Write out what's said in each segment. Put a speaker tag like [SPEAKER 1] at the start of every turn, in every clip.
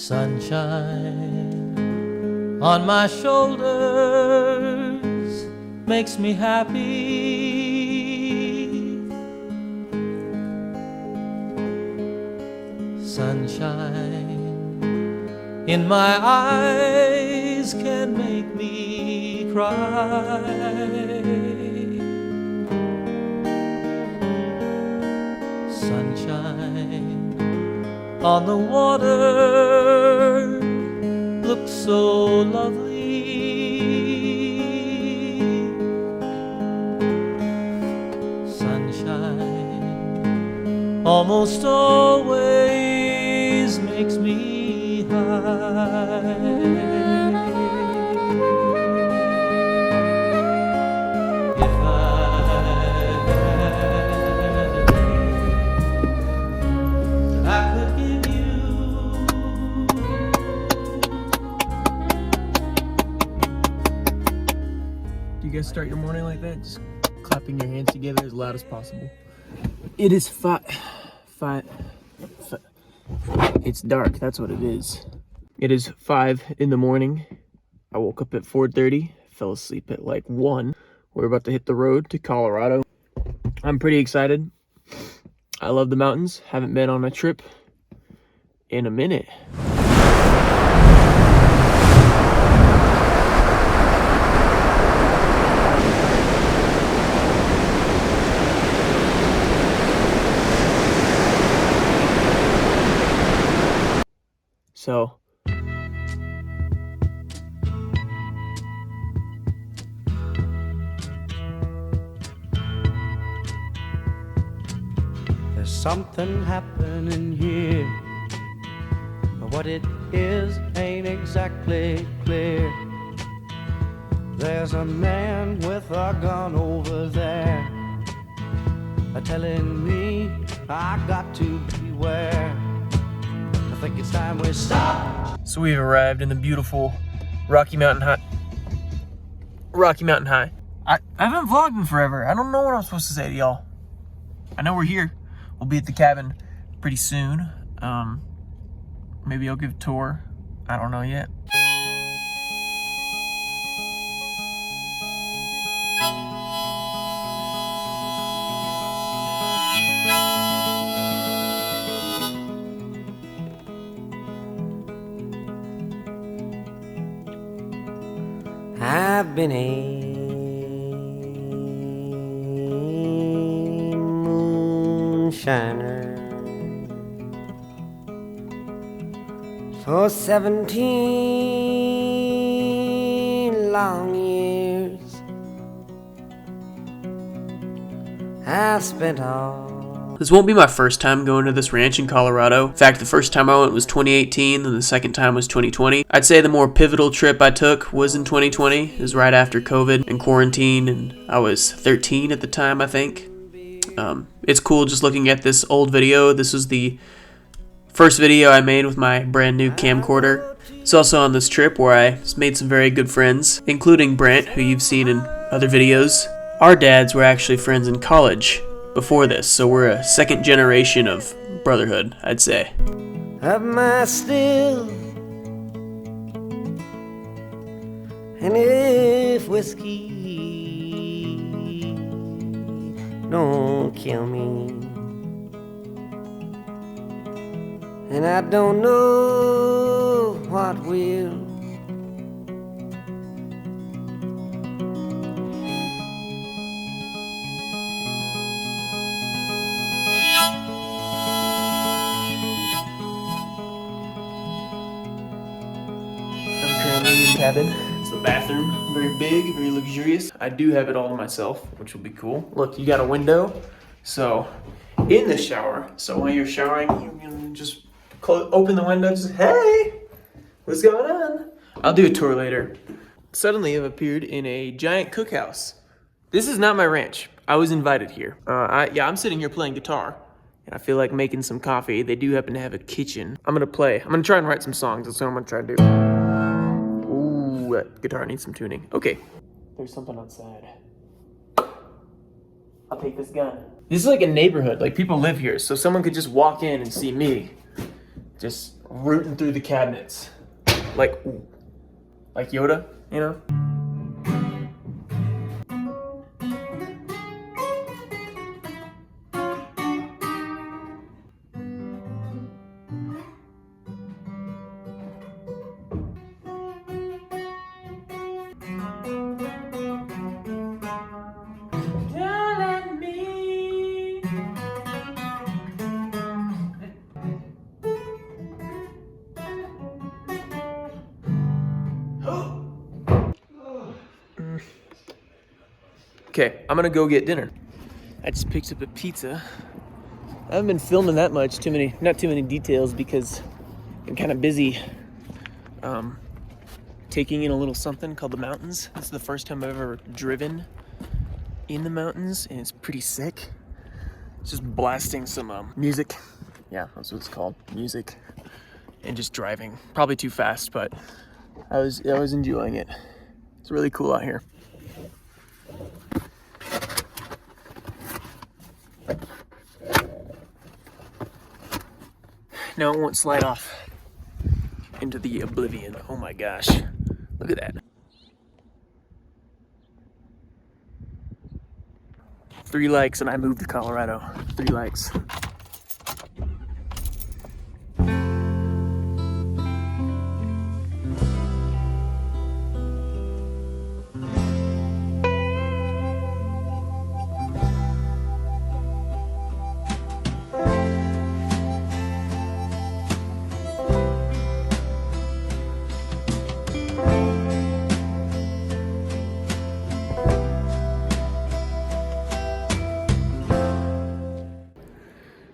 [SPEAKER 1] Sunshine on my shoulders makes me happy. Sunshine in my eyes can make me cry. Sunshine on the water looks so lovely. Sunshine almost always makes me high.
[SPEAKER 2] You guys start your morning like that? Just clapping your hands together as loud as possible. It is five. It's dark, that's what it is. It is 5 in the morning. I woke up at 4:30, fell asleep at like 1. We're about to hit the road to Colorado. I'm pretty excited. I love the mountains. Haven't been on a trip in a minute. So
[SPEAKER 1] there's something happening here, but what it is ain't exactly clear. There's a man with a gun over there, telling me I got to beware. I think it's time we stop.
[SPEAKER 2] So we've arrived in the beautiful Rocky Mountain High. I haven't vlogged in forever. I don't know what I'm supposed to say to y'all. I know we're here. We'll be at the cabin pretty soon. Maybe I'll give a tour. I don't know yet.
[SPEAKER 3] I've been a moonshiner for 17 long years. I've spent all.
[SPEAKER 2] This won't be my first time going to this ranch in Colorado. In fact, the first time I went was 2018, and the second time was 2020. I'd say the more pivotal trip I took was in 2020. It was right after COVID and quarantine, and I was 13 at the time, I think. It's cool just looking at this old video. This was the first video I made with my brand new camcorder. It's also on this trip where I made some very good friends, including Brent, who you've seen in other videos. Our dads were actually friends in college before this, so we're a second generation of brotherhood, I'd say.
[SPEAKER 3] Of my still, and if whiskey don't kill me, and I don't know what will.
[SPEAKER 2] Cabin. It's the bathroom, very big, very luxurious. I do have it all to myself, which will be cool. Look, you got a window, so in the shower. So while you're showering, you can just open the window, just hey, what's going on? I'll do a tour later. Suddenly I've appeared in a giant cookhouse. This is not my ranch. I was invited here. I'm sitting here playing guitar, and I feel like making some coffee. They do happen to have a kitchen. I'm gonna try and write some songs. That's what I'm gonna try to do. That guitar needs some tuning. Okay. There's something outside. I'll take this gun. This is like a neighborhood. Like, people live here, so someone could just walk in and see me just rooting through the cabinets. Like Yoda, you know? Okay, I'm gonna go get dinner. I just picked up a pizza. I haven't been filming that much, not too many details because I'm kind of busy taking in a little something called the mountains. This is the first time I've ever driven in the mountains, and it's pretty sick. It's just blasting some music. Yeah, that's what it's called, music, and just driving. Probably too fast, but I was enjoying it. It's really cool out here. Now it won't slide off into the oblivion. Oh my gosh. Look at that. 3 likes and I moved to Colorado. 3 likes.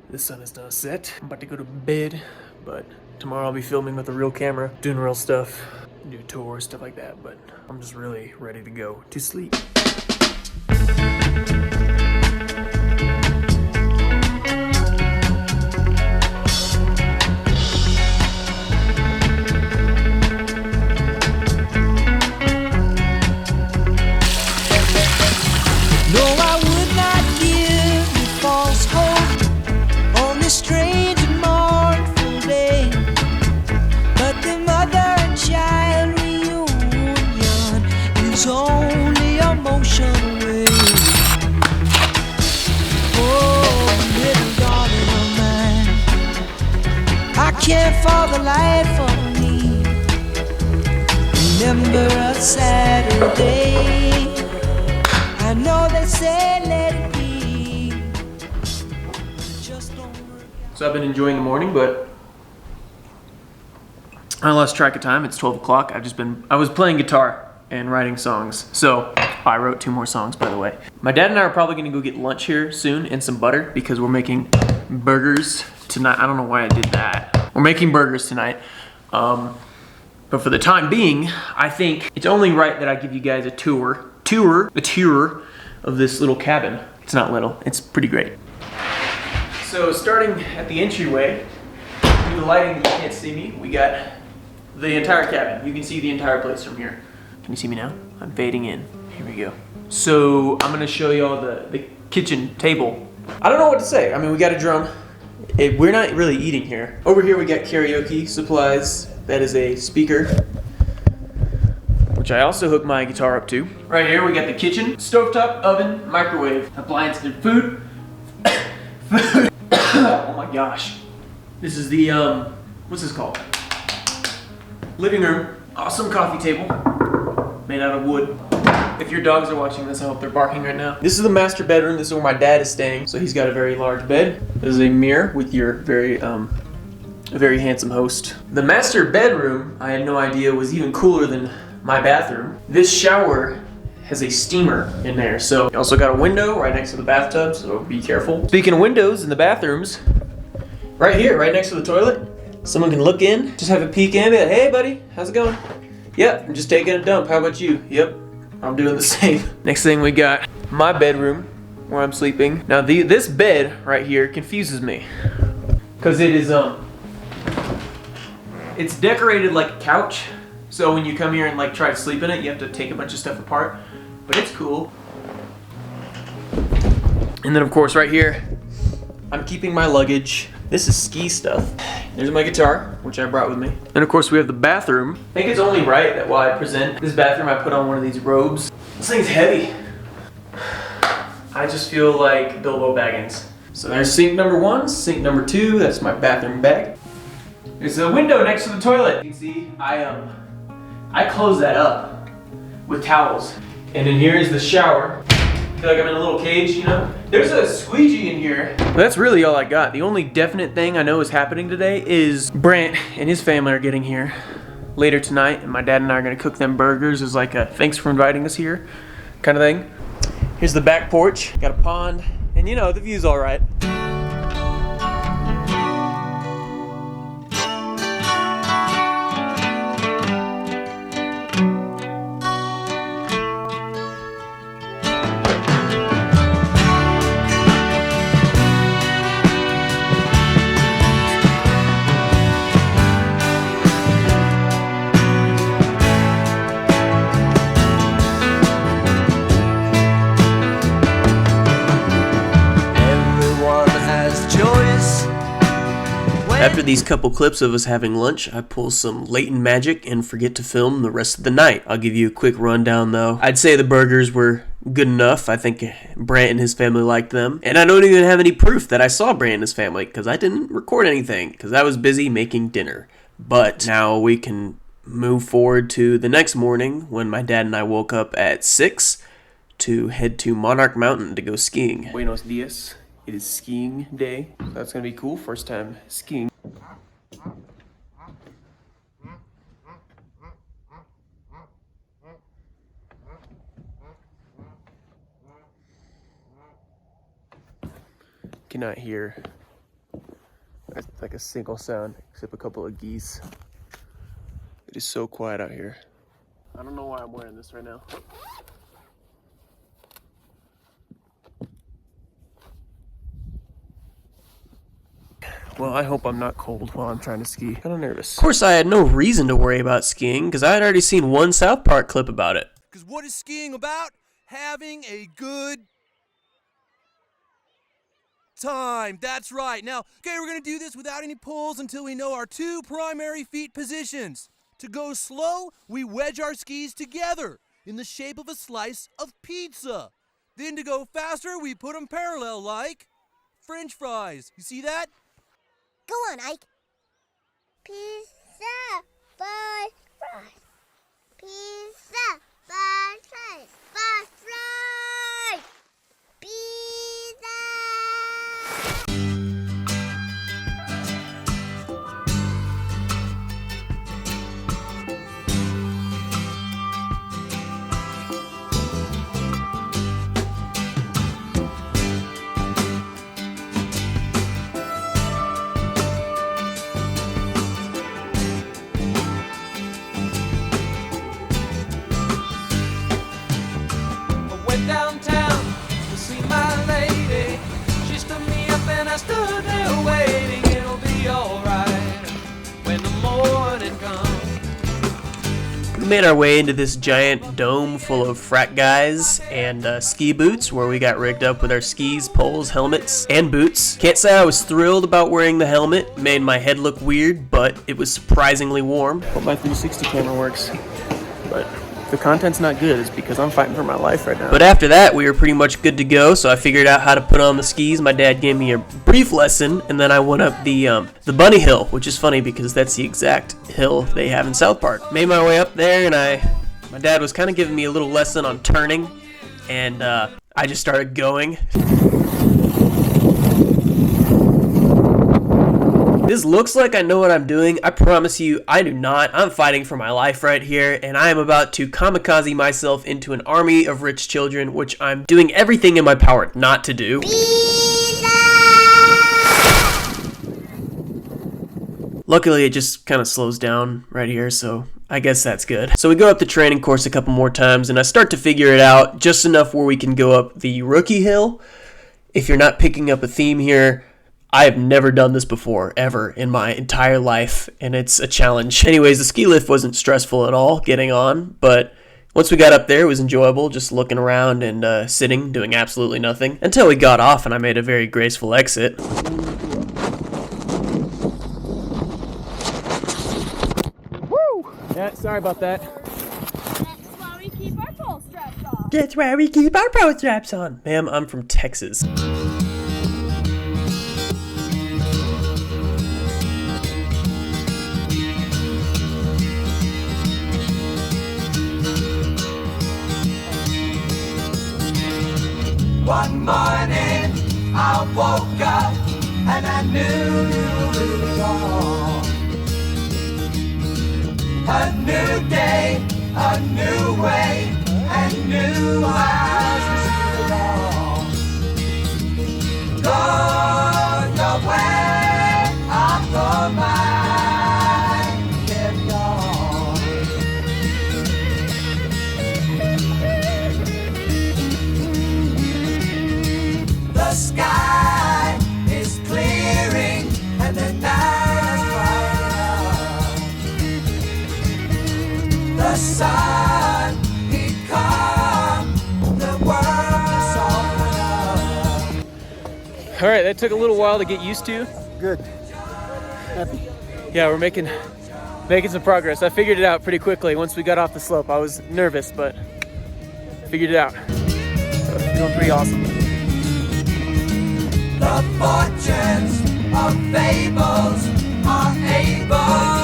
[SPEAKER 2] The sun is now set. I'm about to go to bed, but tomorrow I'll be filming with a real camera, doing real stuff, do tours, stuff like that, but I'm just really ready to go to sleep.
[SPEAKER 4] Strange and mournful day, but the mother and child reunion is only a motion away. Oh, little darling of mine, I can't for the life of me remember a Saturday. I know they say let it be, but just don't.
[SPEAKER 2] So I've been enjoying the morning, but I lost track of time. It's 12 o'clock. I was playing guitar and writing songs. So I wrote 2 more songs, by the way. My dad and I are probably gonna go get lunch here soon and some butter because we're making burgers tonight. I don't know why I did that. We're making burgers tonight. But for the time being, I think it's only right that I give you guys a tour of this little cabin. It's not little, it's pretty great. So starting at the entryway, through the lighting you can't see me, we got the entire cabin. You can see the entire place from here. Can you see me now? I'm fading in. Here we go. So I'm gonna show you all the kitchen table. I don't know what to say. I mean, we got a drum. We're not really eating here. Over here we got karaoke supplies. That is a speaker, which I also hook my guitar up to. Right here we got the kitchen, stovetop, oven, microwave, appliance, and food. Oh my gosh. This is the, what's this called? Living room. Awesome coffee table. Made out of wood. If your dogs are watching this, I hope they're barking right now. This is the master bedroom. This is where my dad is staying. So he's got a very large bed. There's a mirror with your very handsome host. The master bedroom, I had no idea was even cooler than my bathroom. This shower has a steamer in there. So you also got a window right next to the bathtub, so be careful. Speaking of windows in the bathrooms, right here, right next to the toilet, someone can look in, just have a peek in and be like, hey buddy, how's it going? Yep, I'm just taking a dump, how about you? Yep, I'm doing the same. Next thing we got my bedroom where I'm sleeping. Now this bed right here confuses me because it is it's decorated like a couch. So when you come here and like try to sleep in it, you have to take a bunch of stuff apart, but it's cool. And then of course right here, I'm keeping my luggage. This is ski stuff. There's my guitar, which I brought with me. And of course we have the bathroom. I think it's only right that while I present this bathroom, I put on one of these robes. This thing's heavy. I just feel like Bilbo Baggins. So there's sink number 1, sink number 2, that's my bathroom bag. There's a window next to the toilet. You can see, I close that up with towels. And then here's the shower. I feel like I'm in a little cage, you know? There's a squeegee in here. But that's really all I got. The only definite thing I know is happening today is Brant and his family are getting here later tonight, and my dad and I are gonna cook them burgers as like a thanks for inviting us here kind of thing. Here's the back porch, got a pond, and you know, the view's all right. After these couple clips of us having lunch, I pull some latent magic and forget to film the rest of the night. I'll give you a quick rundown though. I'd say the burgers were good enough. I think Brant and his family liked them. And I don't even have any proof that I saw Brant and his family because I didn't record anything because I was busy making dinner. But now we can move forward to the next morning when my dad and I woke up at 6 to head to Monarch Mountain to go skiing. Buenos dias. It is skiing day. So that's gonna be cool. First time skiing. Cannot hear like a single sound except a couple of geese. It is so quiet out here. I don't know why I'm wearing this right now. Well, I hope I'm not cold while I'm trying to ski. Kind of nervous. Of course, I had no reason to worry about skiing because I had already seen one South Park clip about it.
[SPEAKER 5] Because what is skiing about? Having a good time. That's right. Now, okay, we're going to do this without any pulls until we know our 2 primary feet positions. To go slow, we wedge our skis together in the shape of a slice of pizza. Then to go faster, we put them parallel like French fries. You see that?
[SPEAKER 6] Go on, Ike. Pizza, fries, fries. Pizza, fries, fries, fries, fries. Pizza.
[SPEAKER 1] Downtown to see my lady. She stood me up and I stood there waiting. It'll be alright when the morning comes. We made our way into this giant dome full of frat guys and ski boots where we got rigged up with our skis, poles, helmets, and boots. Can't say I was thrilled about wearing the helmet. Made my head look weird, but it was surprisingly warm. Hope my 360 camera works. But the content's not good, it's because I'm fighting for my life right now. But after that, we were pretty much good to go, so I figured out how to put on the skis. My dad gave me a brief lesson, and then I went up the bunny hill, which is funny because that's the exact hill they have in South Park. Made my way up there, and my dad was kind of giving me a little lesson on turning, and I just started going. This looks like I know what I'm doing. I promise you, I do not. I'm fighting for my life right here, and I am about to kamikaze myself into an army of rich children, which I'm doing everything in my power not to do. Luckily, it just kind of slows down right here, so I guess that's good. So we go up the training course a couple more times, and I start to figure it out just enough where we can go up the rookie hill. If you're not picking up a theme here, I have never done this before, ever, in my entire life, and it's a challenge. Anyways, the ski lift wasn't stressful at all getting on, but once we got up there, it was enjoyable, just looking around and sitting, doing absolutely nothing, until we got off and I made a very graceful exit.
[SPEAKER 2] Sorry about that.
[SPEAKER 7] That's why we keep our pole straps on.
[SPEAKER 2] That's why we keep our pole straps on. Ma'am, I'm from Texas.
[SPEAKER 4] One morning I woke up and I knew it was on. A new day, a new way, and new eyes to see it all. Go your way, I'll go mine, kept on. The sky is clearing and the night is bright. The sun, he come, the world is open up.
[SPEAKER 2] All right, that took a little while to get used to.
[SPEAKER 8] Good. Happy.
[SPEAKER 2] Yeah, we're making some progress. I figured it out pretty quickly once we got off the slope. I was nervous, but figured it out. So it's feeling pretty awesome.
[SPEAKER 4] The fortunes of fables are able.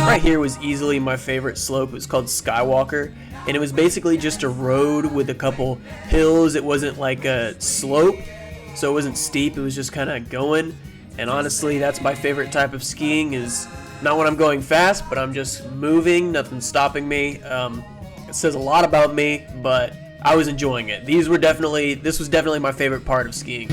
[SPEAKER 2] Right here was easily my favorite slope. It was called Skywalker, and it was basically just a road with a couple hills. It wasn't like a slope, so it wasn't steep. It was just kind of going. And honestly, that's my favorite type of skiing, is not when I'm going fast, but I'm just moving, nothing's stopping me. It says a lot about me, but I was enjoying it. This was definitely my favorite part of skiing.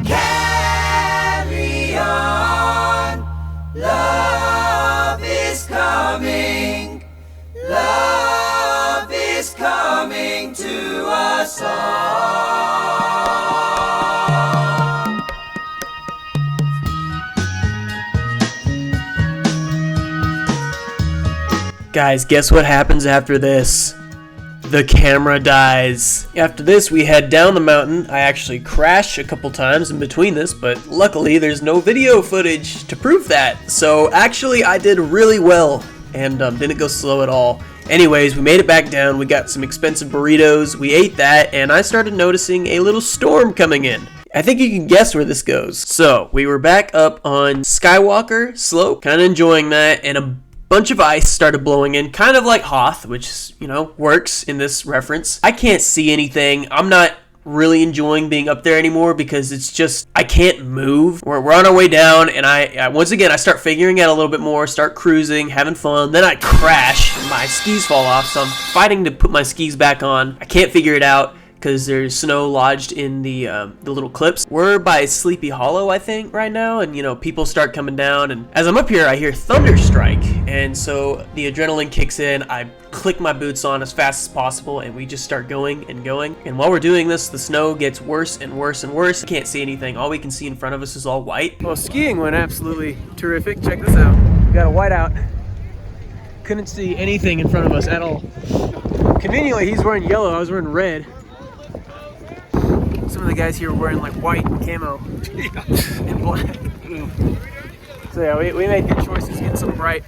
[SPEAKER 4] Carry on, love is coming, love is coming to us all.
[SPEAKER 2] Guys, guess what happens after this? The camera dies. After this, we head down the mountain. I actually crash a couple times in between this, but luckily there's no video footage to prove that. So actually, I did really well and didn't go slow at all. Anyways, we made it back down. We got some expensive burritos. We ate that, and I started noticing a little storm coming in. I think you can guess where this goes. So, we were back up on Skywalker slope, kind of enjoying that, and a bunch of ice started blowing in, kind of like Hoth, which, works in this reference. I can't see anything. I'm not really enjoying being up there anymore because it's just, I can't move. We're on our way down, and I once again, I start figuring out a little bit more, start cruising, having fun. Then I crash, my skis fall off, so I'm fighting to put my skis back on. I can't figure it out because there's snow lodged in the little clips. We're by Sleepy Hollow, I think, right now, and people start coming down, and as I'm up here, I hear thunder strike, and so the adrenaline kicks in. I click my boots on as fast as possible, and we just start going and going, and while we're doing this, the snow gets worse and worse and worse. I can't see anything. All we can see in front of us is all white. Well, skiing went absolutely terrific. Check this out. We got a whiteout. Couldn't see anything in front of us at all. Conveniently, he's wearing yellow. I was wearing red. Some of the guys here were wearing like white and camo and black. So yeah, we made good choices getting some bright,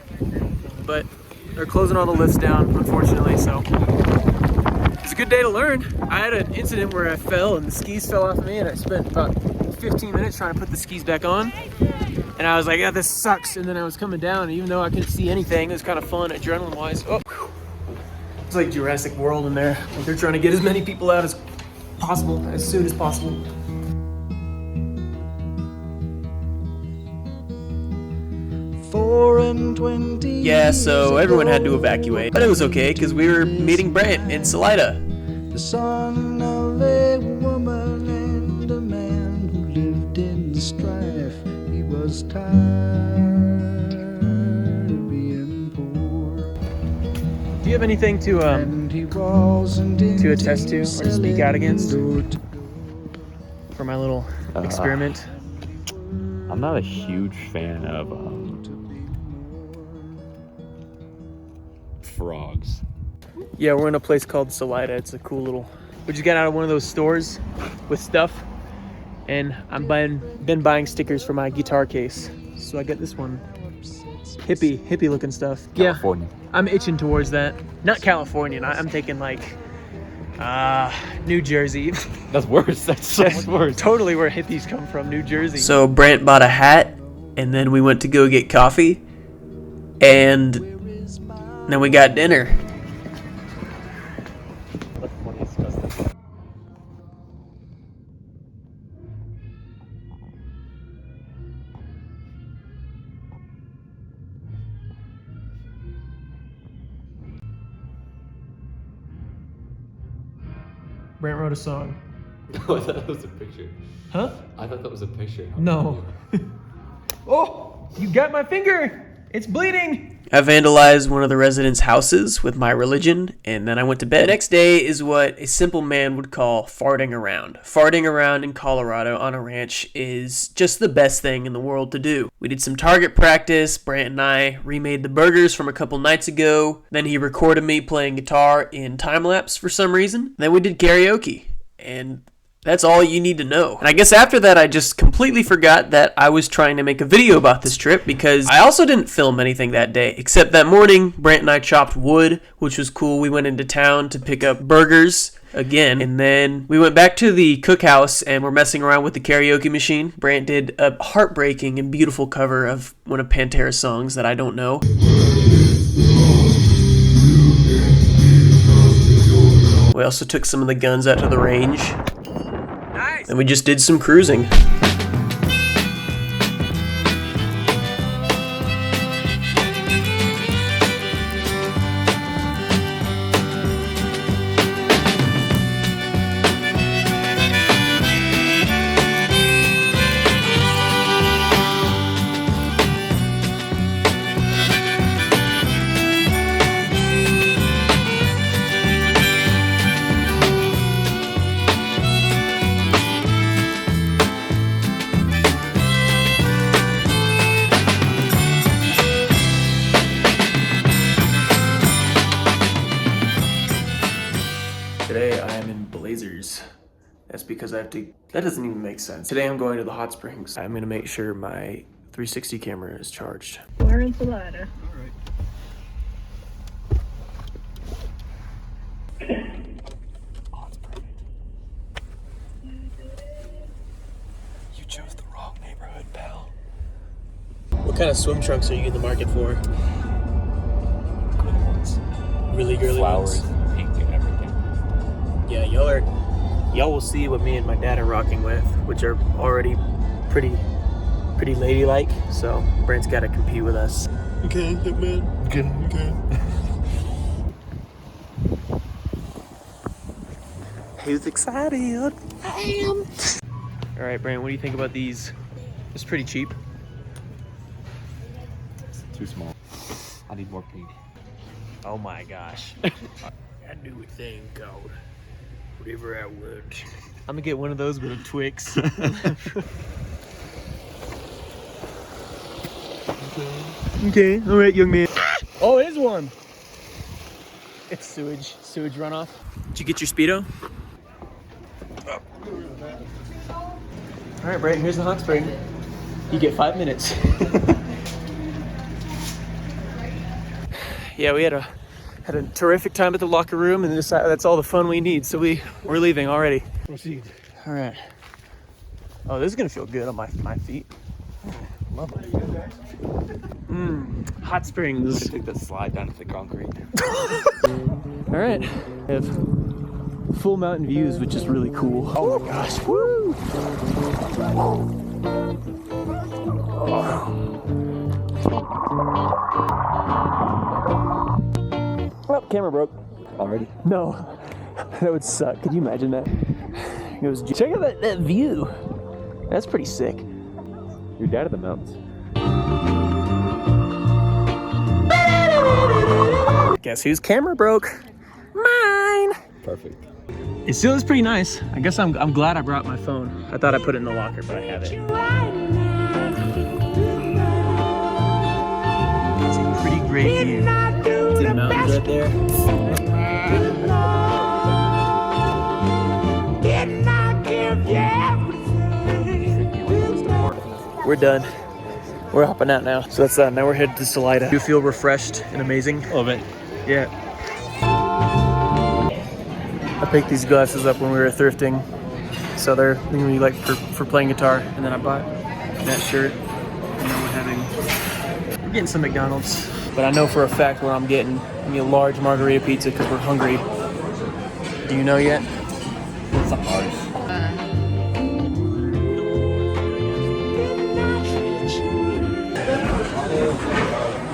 [SPEAKER 2] but they're closing all the lifts down, unfortunately, so it's a good day to learn. I had an incident where I fell and the skis fell off of me, and I spent about 15 minutes trying to put the skis back on, and I was like, yeah, this sucks, and then I was coming down, and even though I couldn't see anything, it was kind of fun adrenaline-wise. Oh, it's like Jurassic World in there. Like they're trying to get as many people out as possible, as soon as possible. Yeah, so everyone had to evacuate, but it was okay because we were meeting Brant in Salida.
[SPEAKER 1] The son of a woman and a man who lived in the strife. He was tired of being poor.
[SPEAKER 2] Do you have anything to attest to or to speak out against for my little experiment?
[SPEAKER 9] I'm not a huge fan of frogs.
[SPEAKER 2] Yeah, we're in a place called Salida. It's a cool little... We just got out of one of those stores with stuff, and I've been buying stickers for my guitar case. So I got this one. Hippie looking stuff.
[SPEAKER 9] California.
[SPEAKER 2] Yeah, I'm itching towards that. Not Californian, I'm thinking like New Jersey.
[SPEAKER 9] That's worse. That's so much worse.
[SPEAKER 2] Totally where hippies come from, New Jersey. So Brant bought a hat, and then we went to go get coffee, and then we got dinner. Brant wrote a song.
[SPEAKER 9] Oh, I thought that was a picture.
[SPEAKER 2] Huh?
[SPEAKER 9] I thought that was a picture.
[SPEAKER 2] No. Oh, you got my finger. It's bleeding. I vandalized one of the residents' houses with my religion, and then I went to bed. The next day is what a simple man would call farting around. Farting around in Colorado on a ranch is just the best thing in the world to do. We did some target practice. Brant and I remade the burgers from a couple nights ago. Then he recorded me playing guitar in time-lapse for some reason. Then we did karaoke, and that's all you need to know. And I guess after that, I just completely forgot that I was trying to make a video about this trip, because I also didn't film anything that day, except that morning, Brant and I chopped wood, which was cool. We went into town to pick up burgers again, and then we went back to the cookhouse and we're messing around with the karaoke machine. Brant did a heartbreaking and beautiful cover of one of Pantera's songs that I don't know. We also took some of the guns out to the range. And we just did some cruising. Today I am in Blazers. That's because I have to, that doesn't even make sense. Today I'm going to the hot springs. I'm gonna make sure my 360 camera is charged.
[SPEAKER 7] Where is the ladder?
[SPEAKER 2] You chose the wrong neighborhood, pal. What kind of swim trunks are you in the market for?
[SPEAKER 9] Girly ones.
[SPEAKER 2] Really girly
[SPEAKER 9] Flowers,
[SPEAKER 2] ones?
[SPEAKER 9] pink and everything.
[SPEAKER 2] Yeah, y'all will see what me and my dad are rocking with, which are already pretty ladylike. So Brant's got to compete with us. Okay, man. Okay. He's excited. I am. All right, Brant, what do you think about these? It's pretty cheap.
[SPEAKER 9] It's too small. I need more pink.
[SPEAKER 2] Oh my gosh. I do a thing called whatever I want. I'm gonna get one of those with a Twix. Okay, all right, young man. Oh, it is warm. It's sewage runoff. Did you get your Speedo? All right, Brayton, here's the hot spring. You get 5 minutes. Yeah, we had a terrific time at the locker room, and that's all the fun we need. So we're leaving already. Proceed. All right. Oh, this is gonna feel good on my feet. Oh, love it. Hot springs.
[SPEAKER 9] Take that slide down to the concrete.
[SPEAKER 2] All right. We have full mountain views, which is really cool. Oh my gosh. Woo! Oh, camera broke.
[SPEAKER 9] Already?
[SPEAKER 2] No, that would suck. Could you imagine that? It was. Check out that view. That's pretty sick.
[SPEAKER 9] You're down in the mountains.
[SPEAKER 2] Guess whose camera broke? Mine.
[SPEAKER 9] Perfect.
[SPEAKER 2] It still is pretty nice. I guess I'm glad I brought my phone. I thought I put it in the locker, but I have it. It's a pretty great view. See the mountains right there? we're done. We're hopping out now. So that's now we're headed to Salida. Do you feel refreshed and amazing?
[SPEAKER 9] A little bit.
[SPEAKER 2] Yeah. I picked these glasses up when we were thrifting. So they're gonna be like for playing guitar. And then I bought that shirt. And then we're getting some McDonald's. But I know for a fact what I'm getting. I'm getting a large margarita pizza because we're hungry. Do you know yet?
[SPEAKER 9] It's not ours.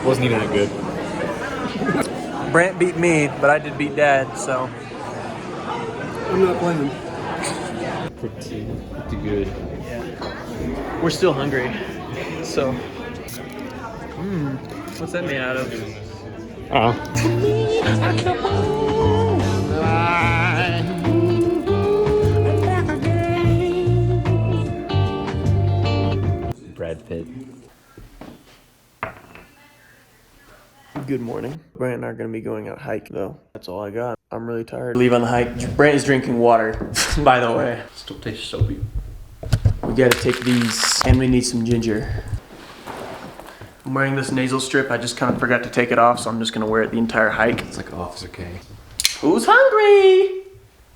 [SPEAKER 9] Wasn't even that good.
[SPEAKER 2] Brant beat me, but I did beat Dad, so.
[SPEAKER 8] I'm not playing.
[SPEAKER 9] Pretty good.
[SPEAKER 2] Yeah. We're still hungry, so. What's that made out of?
[SPEAKER 9] Brad Pitt.
[SPEAKER 2] Good morning. Brant and I are gonna be going out hiking though. That's all I got. I'm really tired. Leave on the hike. Brant is drinking water, by the way.
[SPEAKER 9] Still tastes soapy.
[SPEAKER 2] We gotta take these, and we need some ginger. I'm wearing this nasal strip. I just kind of forgot to take it off, so I'm just gonna wear it the entire hike.
[SPEAKER 9] It's like Officer K.
[SPEAKER 2] Who's hungry?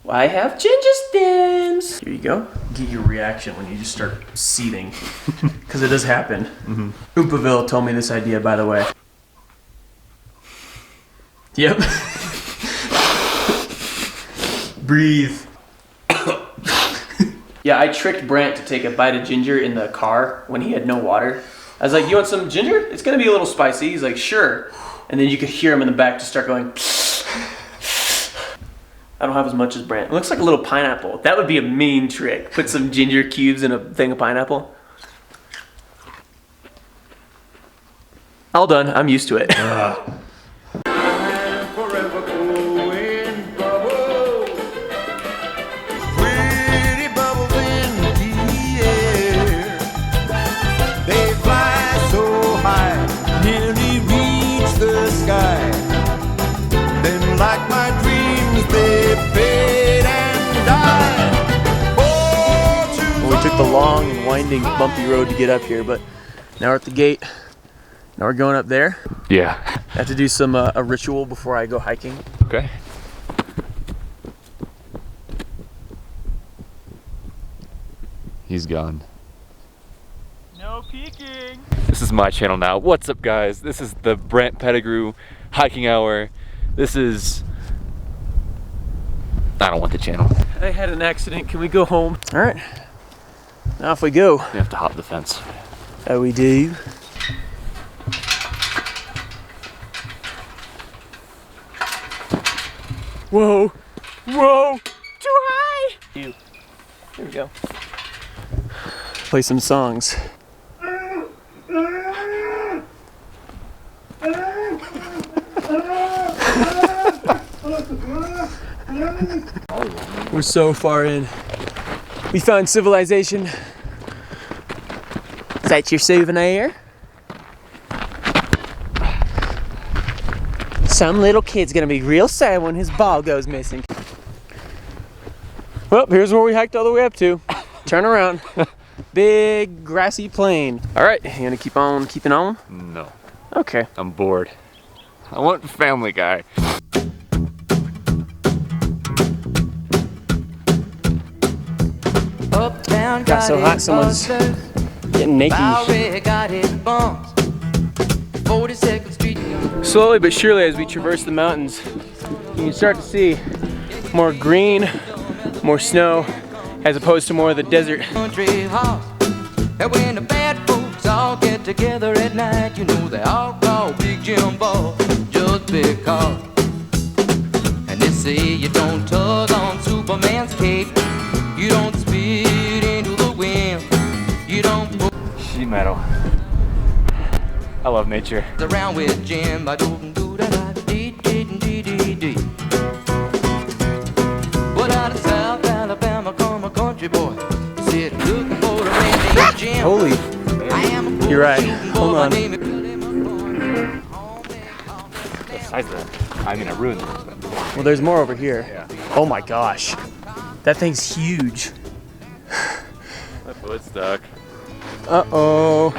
[SPEAKER 2] I have ginger stems. Here you go. Get your reaction when you just start seething, because it does happen. Oopaville told me this idea, by the way. Yep. Breathe. Yeah, I tricked Brant to take a bite of ginger in the car when he had no water. I was like, you want some ginger? It's gonna be a little spicy. He's like, sure. And then you could hear him in the back just start going. I don't have as much as Brant. It looks like a little pineapple. That would be a mean trick. Put some ginger cubes in a thing of pineapple. All done, I'm used to it. We took the long and winding bumpy road to get up here, but now we're at the gate. Now we're going up there.
[SPEAKER 9] Yeah.
[SPEAKER 2] I have to do some a ritual before I go hiking.
[SPEAKER 9] Okay. He's gone.
[SPEAKER 2] No peeking.
[SPEAKER 9] This is my channel now. What's up, guys? This is the Brant Pettigrew hiking hour. This is... I don't want the channel.
[SPEAKER 2] I had an accident. Can we go home? All right. Now off we go.
[SPEAKER 9] We have to hop the fence.
[SPEAKER 2] Oh, we do. Whoa. Whoa. Too high. Here we go. Play some songs. We're so far in. We found civilization. Is that your souvenir? Some little kid's gonna be real sad when his ball goes missing. Well, here's where we hiked all the way up to. Turn around. Big grassy plain. All right, you gonna keep on keeping on?
[SPEAKER 9] No.
[SPEAKER 2] Okay.
[SPEAKER 9] I'm bored. I want Family Guy.
[SPEAKER 2] Got so hot, someone's getting naked. Slowly but surely, as we traverse the mountains, you can start to see more green, more snow, as opposed to more of the desert.
[SPEAKER 4] And when the bad folks all get together at night, you know they all call Big Jim Ball just because. And they say you don't tug on Superman's cape, you don't spit into the wind, you don't put
[SPEAKER 9] Sheet metal. I love nature.
[SPEAKER 4] around with Jim. But out of South Alabama come a country boy, said looking for a man named Jim.
[SPEAKER 2] Holy, you're right. Hold on.
[SPEAKER 9] The size of that. I mean, I ruined it.
[SPEAKER 2] Well, there's more over here.
[SPEAKER 9] Yeah.
[SPEAKER 2] Oh my gosh. That thing's huge.
[SPEAKER 9] My foot's stuck.
[SPEAKER 2] Uh-oh.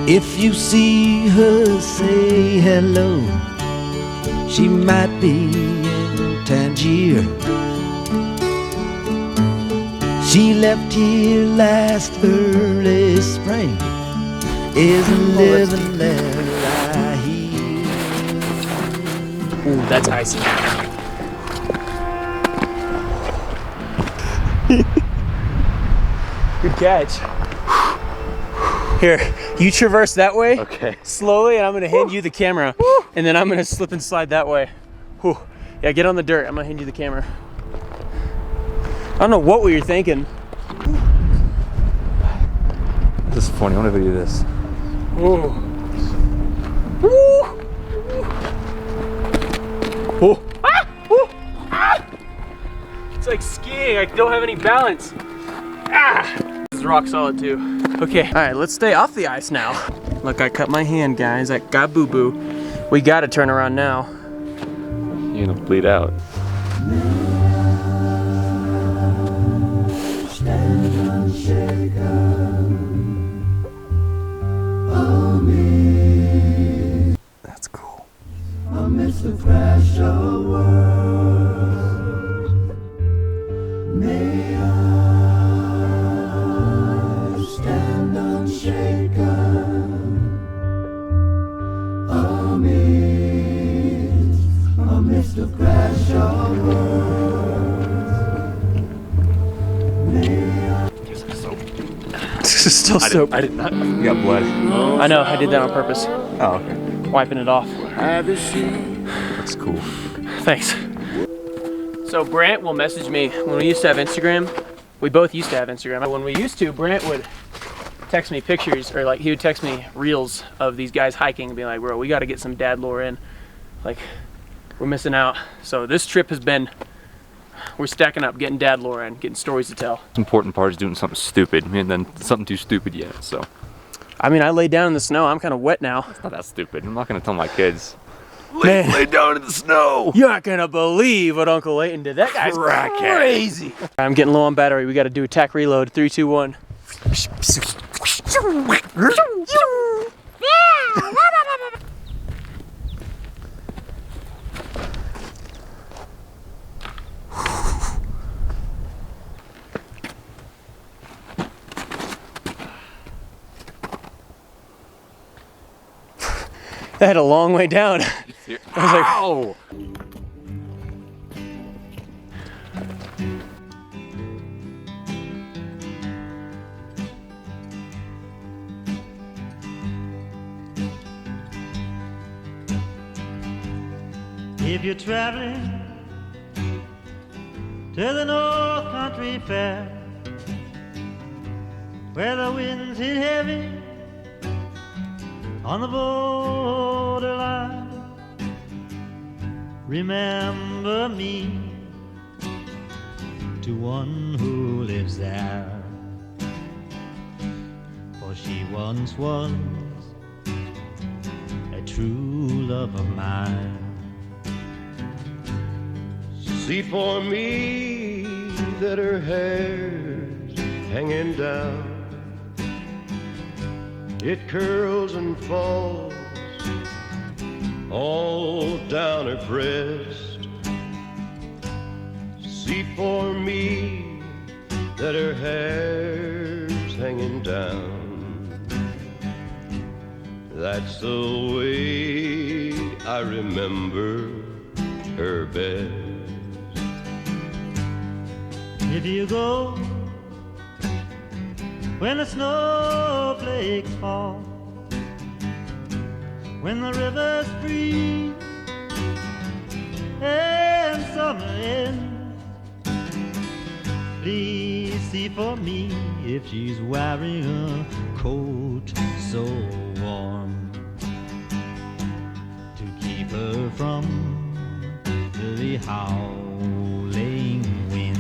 [SPEAKER 3] If you see her, say hello. She might be in Tangier. She left here last early spring. Isn't living there, I hear.
[SPEAKER 2] Ooh, that's icy. Good catch. Here, you traverse that way.
[SPEAKER 9] Okay.
[SPEAKER 2] Slowly, and I'm gonna hand you the camera. And then I'm gonna slip and slide that way. Whew. Yeah, get on the dirt. I'm gonna hand you the camera. I don't know what we were thinking.
[SPEAKER 9] This is funny. I want to video this.
[SPEAKER 2] Whoa. Woo. Whoa. Ah. Woo. Ah. It's like skiing. I don't have any balance. Ah. This is rock solid too. Okay. All right, let's stay off the ice now. Look, I cut my hand, guys. I got boo-boo. We gotta turn around now.
[SPEAKER 9] You're gonna bleed out. That's cool.
[SPEAKER 1] Amidst the crash of worlds, may I stand unshaken amidst the crash of worlds.
[SPEAKER 2] This is still soap.
[SPEAKER 9] I did not. You got blood.
[SPEAKER 2] I know, I did that on purpose.
[SPEAKER 9] Oh, okay.
[SPEAKER 2] Wiping it off.
[SPEAKER 9] That's cool.
[SPEAKER 2] Thanks. So Brant will message me when we used to have Instagram. We both used to have Instagram. When we used to, Brant would text me pictures, or like he would text me reels of these guys hiking and be like, bro, we got to get some dad lore in. Like, we're missing out. So this trip has been, we're stacking up, getting dad lore in, getting stories to tell.
[SPEAKER 9] The important part is doing something stupid, and then something too stupid yet, so.
[SPEAKER 2] I mean, I laid down in the snow. I'm kind of wet now.
[SPEAKER 9] It's not that stupid. I'm not gonna tell my kids.
[SPEAKER 2] Man.
[SPEAKER 9] Lay down in the snow.
[SPEAKER 2] You're not gonna believe what Uncle Layton did. That guy's crazy. I'm getting low on battery. We got to do attack reload. 3, 2, 1. That had a long way down. I was like,
[SPEAKER 9] ow!
[SPEAKER 1] If you're traveling to the North Country Fair, where the winds hit heavy on the borderline, remember me to one who lives there, for she once was a true love of mine.
[SPEAKER 10] See for me that her hair's hanging down, it curls and falls all down her breast. See for me that her hair's hanging down. That's the way I remember her best.
[SPEAKER 1] If you go when the snowflakes fall, when the rivers freeze and summer ends, please see for me if she's wearing a coat so warm to keep her from the howling wind.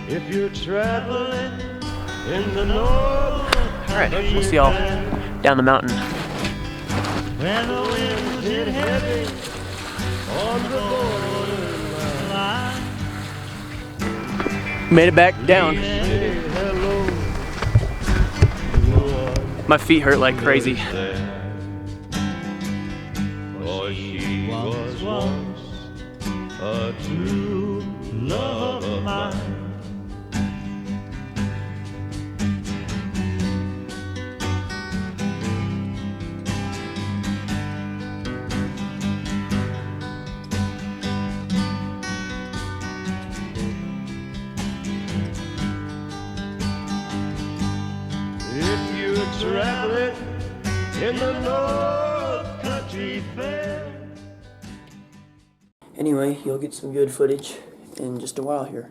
[SPEAKER 10] if you're traveling in the north.
[SPEAKER 2] Alright, we'll see y'all down the mountain.
[SPEAKER 10] When the winds hit heavy on the borderline.
[SPEAKER 2] Made it back down.
[SPEAKER 10] Say hello.
[SPEAKER 2] My feet hurt like crazy.
[SPEAKER 10] For she was once a true love of mine. If you're traveling in the North Country Fair.
[SPEAKER 2] Anyway, you'll get some good footage in just a while here.